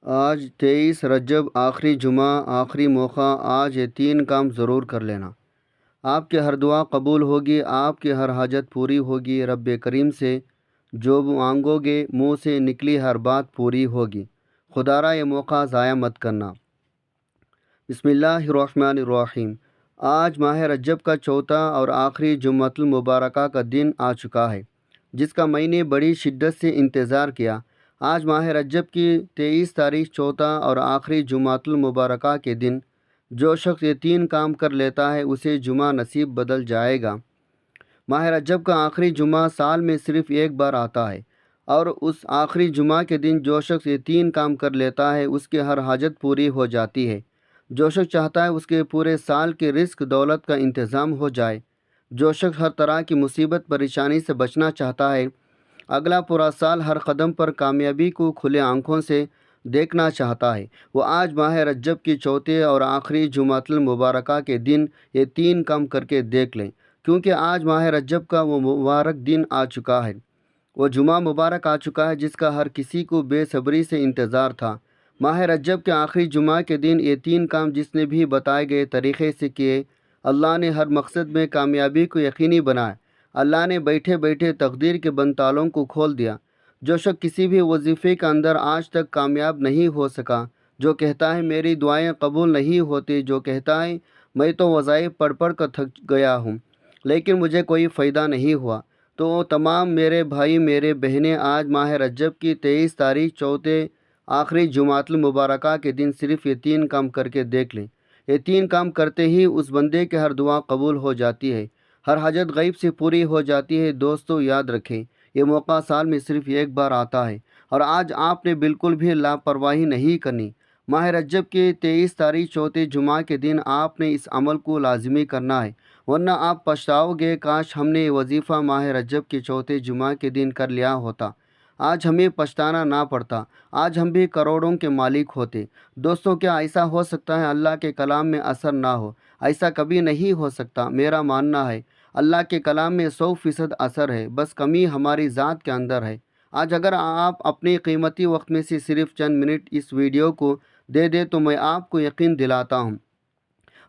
آج 23 رجب آخری جمعہ آخری موقع۔ آج یہ 3 کام ضرور کر لینا۔ آپ کی ہر دعا قبول ہوگی، آپ کی ہر حاجت پوری ہوگی، رب کریم سے جو مانگو گے منہ سے نکلی ہر بات پوری ہوگی۔ خدا را یہ موقع ضائع مت کرنا۔ بسم اللہ الرحمن الرحیم۔ آج ماہ رجب کا چوتھا اور آخری جمعۃ المبارکہ کا دن آ چکا ہے، جس کا میں نے بڑی شدت سے انتظار کیا۔ آج ماہ رجب کی 23 تاریخ چوتھا اور آخری جمعۃ المبارکہ کے دن جو شخص یہ 3 کام کر لیتا ہے اسے جمعہ نصیب بدل جائے گا۔ ماہ رجب کا آخری جمعہ سال میں صرف ایک بار آتا ہے، اور اس آخری جمعہ کے دن جو شخص یہ 3 کام کر لیتا ہے اس کی ہر حاجت پوری ہو جاتی ہے۔ جو شخص چاہتا ہے اس کے پورے سال کے رزق دولت کا انتظام ہو جائے، جو شخص ہر طرح کی مصیبت پریشانی سے بچنا چاہتا ہے، اگلا پورا سال ہر قدم پر کامیابی کو کھلے آنکھوں سے دیکھنا چاہتا ہے، وہ آج ماہ رجب کی چوتھے اور آخری جمعۃ المبارکہ کے دن یہ 3 کام کر کے دیکھ لیں، کیونکہ آج ماہ رجب کا وہ مبارک دن آ چکا ہے، وہ جمعہ مبارک آ چکا ہے جس کا ہر کسی کو بے صبری سے انتظار تھا۔ ماہ رجب کے آخری جمعہ کے دن یہ 3 کام جس نے بھی بتائے گئے طریقے سے کیے، اللہ نے ہر مقصد میں کامیابی کو یقینی بنایا۔ اللہ نے بیٹھے بیٹھے تقدیر کے بند تالوں کو کھول دیا۔ جو شخص کسی بھی وظیفے کے اندر آج تک کامیاب نہیں ہو سکا، جو کہتا ہے میری دعائیں قبول نہیں ہوتی، جو کہتا ہے میں تو وظائف پڑھ پڑھ کر تھک گیا ہوں لیکن مجھے کوئی فائدہ نہیں ہوا، تو تمام میرے بھائی میرے بہنیں آج ماہ رجب کی 23 تاریخ چوتھے آخری جمعۃ المبارکہ کے دن صرف یہ 3 کام کر کے دیکھ لیں۔ یہ 3 کام کرتے ہی اس بندے کی ہر دعا قبول ہو جاتی ہے، ہر حاجت غیب سے پوری ہو جاتی ہے۔ دوستو یاد رکھیں، یہ موقع سال میں صرف ایک بار آتا ہے، اور آج آپ نے بالکل بھی لاپرواہی نہیں کرنی۔ ماہ رجب کی 23 تاریخ چوتھے جمعہ کے دن آپ نے اس عمل کو لازمی کرنا ہے، ورنہ آپ پچھتاؤ گے، کاش ہم نے یہ وظیفہ ماہ رجب کے چوتھے جمعہ کے دن کر لیا ہوتا، آج ہمیں پچھتانا نہ پڑتا، آج ہم بھی کروڑوں کے مالک ہوتے۔ دوستو کیا ایسا ہو سکتا ہے اللہ کے کلام میں اثر نہ ہو؟ ایسا کبھی نہیں ہو سکتا۔ میرا ماننا ہے اللہ کے کلام میں 100% اثر ہے، بس کمی ہماری ذات کے اندر ہے۔ آج اگر آپ اپنے قیمتی وقت میں سے صرف چند منٹ اس ویڈیو کو دے دیں تو میں آپ کو یقین دلاتا ہوں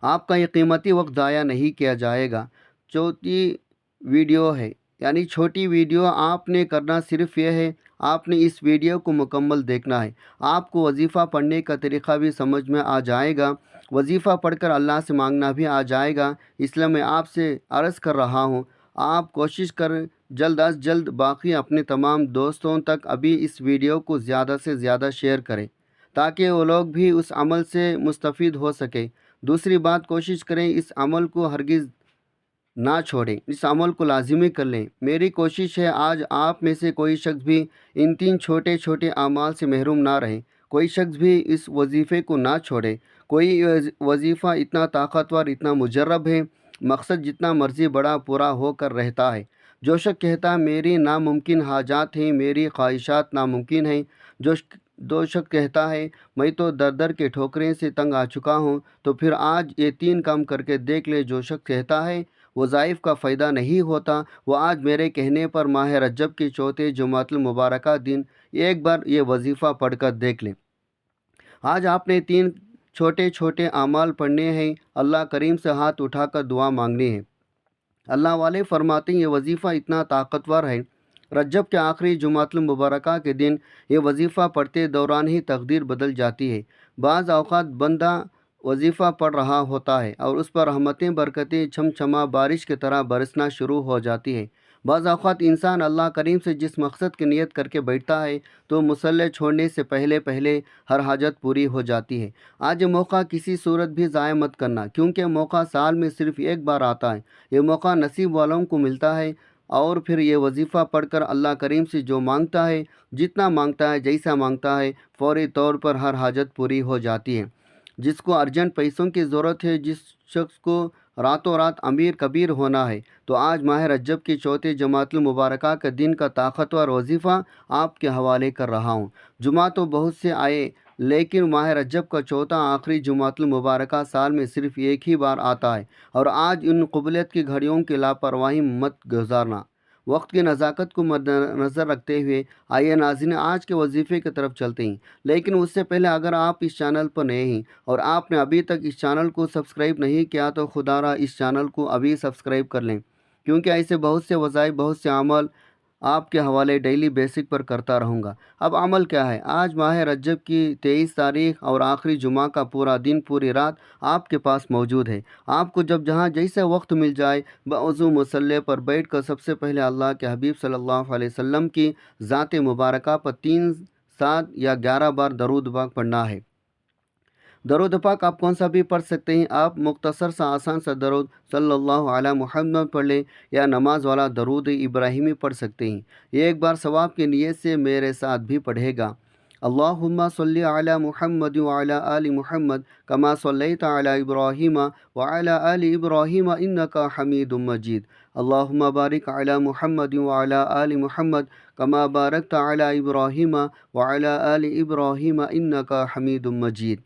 آپ کا یہ قیمتی وقت ضائع نہیں کیا جائے گا۔ چوتھی ویڈیو ہے، یعنی چھوٹی ویڈیو، آپ نے کرنا صرف یہ ہے، آپ نے اس ویڈیو کو مکمل دیکھنا ہے۔ آپ کو وظیفہ پڑھنے کا طریقہ بھی سمجھ میں آ جائے گا، وظیفہ پڑھ کر اللہ سے مانگنا بھی آ جائے گا۔ اس لیے میں آپ سے عرض کر رہا ہوں، آپ کوشش کریں جلد از جلد باقی اپنے تمام دوستوں تک ابھی اس ویڈیو کو زیادہ سے زیادہ شیئر کریں، تاکہ وہ لوگ بھی اس عمل سے مستفید ہو سکیں۔ دوسری بات، کوشش کریں اس عمل کو ہرگز نہ چھوڑیں، اس عمل کو لازمی کر لیں۔ میری کوشش ہے آج آپ میں سے کوئی شخص بھی ان 3 چھوٹے اعمال سے محروم نہ رہے، کوئی شخص بھی اس وظیفے کو نہ چھوڑے۔ کوئی وظیفہ اتنا طاقتور، اتنا مجرب ہے، مقصد جتنا مرضی بڑا پورا ہو کر رہتا ہے۔ جو شخص کہتا ہے میری ناممکن حاجات ہیں، میری خواہشات ناممکن ہیں، جو شخص کہتا ہے میں تو در در کے ٹھوکریں سے تنگ آ چکا ہوں، تو پھر آج یہ 3 کام کر کے دیکھ لے۔ جو شخص کہتا ہے وظائف کا فائدہ نہیں ہوتا، وہ آج میرے کہنے پر ماہ رجب کے چوتھے جمعۃ المبارکہ دن ایک بار یہ وظیفہ پڑھ کر دیکھ لیں۔ آج آپ نے 3 چھوٹے اعمال پڑھنے ہیں، اللہ کریم سے ہاتھ اٹھا کر دعا مانگنی ہے۔ اللہ والے فرماتے ہیں یہ وظیفہ اتنا طاقتور ہے، رجب کے آخری جمعۃ المبارکہ کے دن یہ وظیفہ پڑھتے دوران ہی تقدیر بدل جاتی ہے۔ بعض اوقات بندہ وظیفہ پڑھ رہا ہوتا ہے اور اس پر رحمتیں برکتیں چھم چھما بارش کی طرح برسنا شروع ہو جاتی ہے۔ بعض اوقات انسان اللہ کریم سے جس مقصد کی نیت کر کے بیٹھتا ہے تو مصلی چھوڑنے سے پہلے پہلے ہر حاجت پوری ہو جاتی ہے۔ آج یہ موقع کسی صورت بھی ضائع مت کرنا، کیونکہ موقع سال میں صرف ایک بار آتا ہے۔ یہ موقع نصیب والوں کو ملتا ہے، اور پھر یہ وظیفہ پڑھ کر اللہ کریم سے جو مانگتا ہے، جتنا مانگتا ہے، جیسا مانگتا ہے، فوری طور پر ہر حاجت پوری ہو جاتی ہے۔ جس کو ارجنٹ پیسوں کی ضرورت ہے، جس شخص کو راتوں رات امیر کبیر ہونا ہے، تو آج ماہ رجب کی چوتھے جمعۃ المبارکہ کے دن کا طاقتور وظیفہ آپ کے حوالے کر رہا ہوں۔ جمعہ تو بہت سے آئے، لیکن ماہ رجب کا چوتھا آخری جمعۃ المبارکہ سال میں صرف ایک ہی بار آتا ہے، اور آج ان قبولیت کی گھڑیوں کی لاپرواہی مت گزارنا۔ وقت کی نزاکت کو مد نظر رکھتے ہوئے آئیے ناظرین آج کے وظیفے کی طرف چلتے ہیں، لیکن اس سے پہلے اگر آپ اس چینل پر نئے ہیں اور آپ نے ابھی تک اس چینل کو سبسکرائب نہیں کیا تو خدا را اس چینل کو ابھی سبسکرائب کر لیں، کیونکہ ایسے بہت سے وظائف، بہت سے عمل آپ کے حوالے ڈیلی بیسک پر کرتا رہوں گا۔ اب عمل کیا ہے؟ آج ماہ رجب کی 23 تاریخ اور آخری جمعہ کا پورا دن، پوری رات آپ کے پاس موجود ہے۔ آپ کو جب جہاں جیسے وقت مل جائے بوضو مصلی پر بیٹھ کر سب سے پہلے اللہ کے حبیب صلی اللہ علیہ وسلم کی ذات مبارکہ پر 3، 7 یا 11 بار درود پاک پڑھنا ہے۔ درود پاک آپ کون سا بھی پڑھ سکتے ہیں، آپ مختصر سا آسان سا درود صلی اللہ علیہ محمد پڑھ لیں یا نماز والا درود ابراہیمی پڑھ سکتے ہیں۔ یہ ایک بار ثواب کی نیت سے میرے ساتھ بھی پڑھے گا۔ اللہم صلی علی محمد وعلی آل محمد کما صلیت علی ابراہیم وعلی آل ابراہیم انک حمید مجید۔ اللہم بارک علی محمد وعلی آل محمد کما بارکت علی ابراہیم وعلی آل ابراہیم انک حمید مجید۔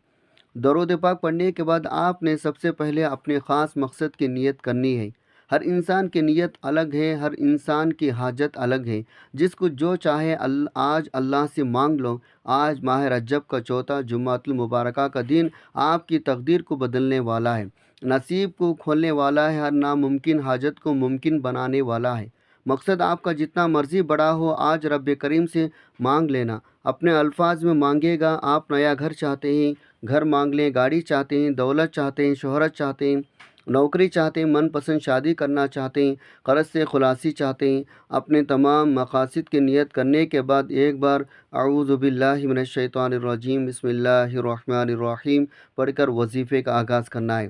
درود پاک پڑھنے کے بعد آپ نے سب سے پہلے اپنے خاص مقصد کی نیت کرنی ہے۔ ہر انسان کی نیت الگ ہے، ہر انسان کی حاجت الگ ہے۔ جس کو جو چاہے آج اللہ سے مانگ لو۔ آج ماہ رجب کا چوتھا جمعۃ المبارکہ کا دن آپ کی تقدیر کو بدلنے والا ہے، نصیب کو کھولنے والا ہے، ہر ناممکن حاجت کو ممکن بنانے والا ہے۔ مقصد آپ کا جتنا مرضی بڑا ہو، آج رب کریم سے مانگ لینا۔ اپنے الفاظ میں مانگے گا۔ آپ نیا گھر چاہتے ہیں، گھر مانگ لیں، گاڑی چاہتے ہیں، دولت چاہتے ہیں، شہرت چاہتے ہیں، نوکری چاہتے ہیں، من پسند شادی کرنا چاہتے ہیں، قرض سے خلاصی چاہتے ہیں۔ اپنے تمام مقاصد کی نیت کرنے کے بعد ایک بار اعوذ باللہ من الشیطان الرجیم بسم اللہ الرحمن الرحیم پڑھ کر وظیفے کا آغاز کرنا ہے۔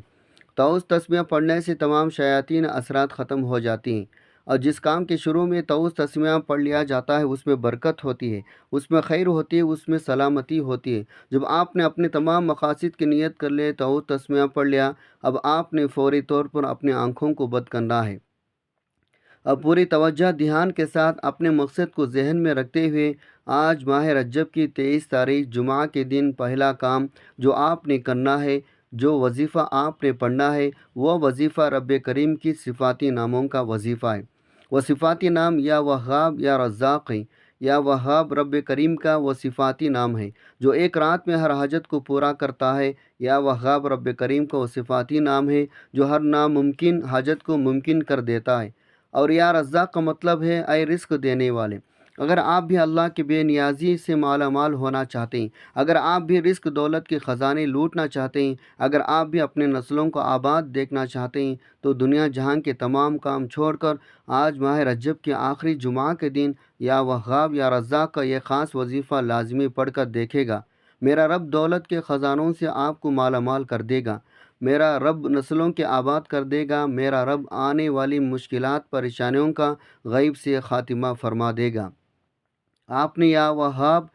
طاؤس تسمیہ پڑھنے سے تمام شیاطین اثرات ختم ہو جاتی ہیں، اور جس کام کے شروع میں طاؤس تسمیہ پڑھ لیا جاتا ہے اس میں برکت ہوتی ہے، اس میں خیر ہوتی ہے، اس میں سلامتی ہوتی ہے۔ جب آپ نے اپنے تمام مقاصد کی نیت کر لے، طاؤس تسمیہ پڑھ لیا، اب آپ نے فوری طور پر اپنی آنکھوں کو بند کرنا ہے۔ اب پوری توجہ دھیان کے ساتھ اپنے مقصد کو ذہن میں رکھتے ہوئے آج ماہ رجب کی 23 تاریخ جمعہ کے دن پہلا کام جو آپ نے کرنا ہے، جو وظیفہ آپ نے پڑھنا ہے، وہ وظیفہ رب کریم کی صفاتی ناموں کا وظیفہ ہے۔ وہ صفاتی نام یا وہاب یا رزاق ہیں۔ یا وہاب رب کریم کا وہ صفاتی نام ہے جو ایک رات میں ہر حاجت کو پورا کرتا ہے۔ یا وہاب رب کریم کا وہ صفاتی نام ہے جو ہر ناممکن حاجت کو ممکن کر دیتا ہے۔ اور یا رزاق کا مطلب ہے اے رزق دینے والے۔ اگر آپ بھی اللہ کی بے نیازی سے مالا مال ہونا چاہتے ہیں، اگر آپ بھی رزق دولت کے خزانے لوٹنا چاہتے ہیں، اگر آپ بھی اپنے نسلوں کو آباد دیکھنا چاہتے ہیں، تو دنیا جہان کے تمام کام چھوڑ کر آج ماہ رجب کے آخری جمعہ کے دن یا وہاب یا رزاق کا یہ خاص وظیفہ لازمی پڑھ کر دیکھے گا۔ میرا رب دولت کے خزانوں سے آپ کو مالا مال کر دے گا، میرا رب نسلوں کے آباد کر دے گا، میرا رب آنے والی مشکلات پریشانیوں کا غیب سے خاتمہ فرما دے گا۔ آپ نے یا وہاب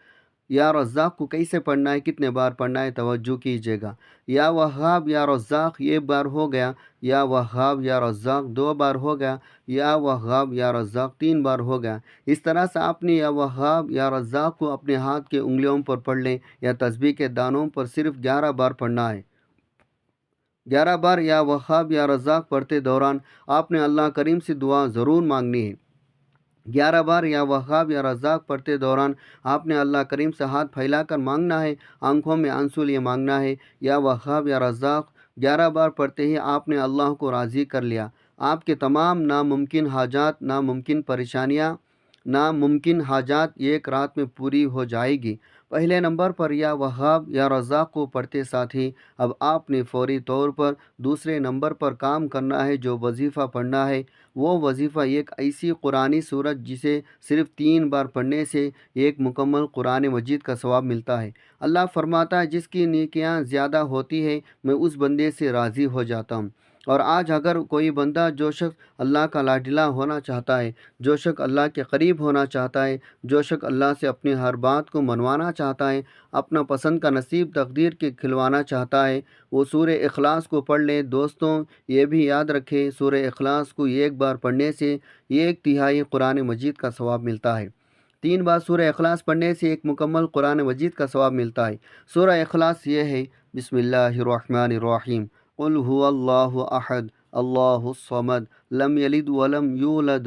یا رزاق کو کیسے پڑھنا ہے، کتنے بار پڑھنا ہے، توجہ کیجیے گا۔ یا وہاب یا رزاق ایک بار ہو گیا، یا وہاب یا رزاق 2 بار ہو گیا، یا وہاب یا رزاق 3 بار ہو گیا۔ اس طرح سے آپ نے یا وہاب یا رزاق کو اپنے ہاتھ کے انگلیوں پر پڑھ لیں یا تسبیح کے دانوں پر صرف 11 بار پڑھنا ہے۔ 11 بار یا وہاب یا رزاق پڑھتے دوران آپ نے اللہ کریم سے دعا ضرور مانگنی ہے۔ 11 بار یا وہاب یا رزاق پڑھتے دوران آپ نے اللہ کریم سے ہاتھ پھیلا کر مانگنا ہے، آنکھوں میں آنسو لیے مانگنا ہے۔ یا وہاب یا رزاق 11 بار پڑھتے ہی آپ نے اللہ کو راضی کر لیا۔ آپ کے تمام ناممکن حاجات، ناممکن پریشانیاں، ناممکن حاجات ایک رات میں پوری ہو جائے گی۔ پہلے نمبر پر یا وہاب یا رزاق کو پڑھتے ساتھ ہی اب آپ نے فوری طور پر دوسرے نمبر پر کام کرنا ہے۔ جو وظیفہ پڑھنا ہے وہ وظیفہ ایک ایسی قرآنی صورت جسے صرف 3 بار پڑھنے سے ایک مکمل قرآن مجید کا ثواب ملتا ہے۔ اللہ فرماتا ہے جس کی نیکیاں زیادہ ہوتی ہے میں اس بندے سے راضی ہو جاتا ہوں۔ اور آج اگر کوئی بندہ، جو شخص اللہ کا لاڈلا ہونا چاہتا ہے، جو شخص اللہ کے قریب ہونا چاہتا ہے، جو شخص اللہ سے اپنی ہر بات کو منوانا چاہتا ہے، اپنا پسند کا نصیب تقدیر کے کھلوانا چاہتا ہے، وہ سورہ اخلاص کو پڑھ لے۔ دوستوں یہ بھی یاد رکھیں، سورہ اخلاص کو ایک بار پڑھنے سے 1/3 قرآن مجید کا ثواب ملتا ہے۔ 3 بار سورہ اخلاص پڑھنے سے ایک مکمل قرآن مجید کا ثواب ملتا ہے۔ سورہ اخلاص یہ ہے، بسم اللہ الرحمن الرحیم، قل هو اللہ احد اللہ الصمد لم یلد ولم یولد